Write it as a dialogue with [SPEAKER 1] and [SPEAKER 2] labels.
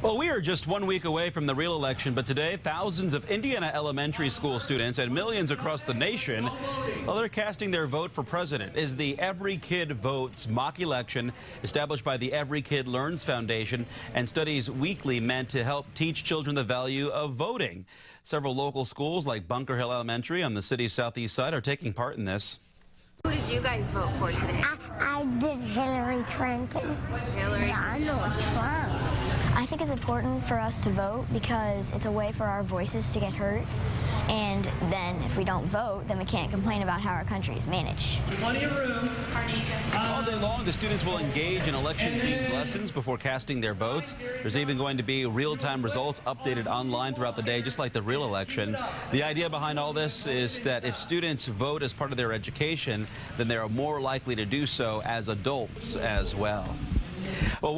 [SPEAKER 1] Well, we are just 1 week away from the real election, but today thousands of Indiana elementary school students and millions across the nation, well, they're casting their vote for president. Is the Every Kid Votes mock election established by the Every Kid Learns Foundation and studies weekly meant to help teach children the value of voting. Several local schools like Bunker Hill Elementary on the city's southeast side are taking part in this.
[SPEAKER 2] Who did you guys vote for today?
[SPEAKER 3] I did Hillary Clinton.
[SPEAKER 2] Hillary.
[SPEAKER 3] Donald Trump.
[SPEAKER 4] I think it's important for us to vote because it's a way for our voices to get heard. And then if we don't vote, then we can't complain about how our country is managed.
[SPEAKER 5] Plenty of room.
[SPEAKER 1] All day long, the students will engage in election-themed lessons before casting their votes. There's even going to be real-time results updated online throughout the day, just like the real election. The idea behind all this is that if students vote as part of their education, then they are more likely to do so as adults as well. Well,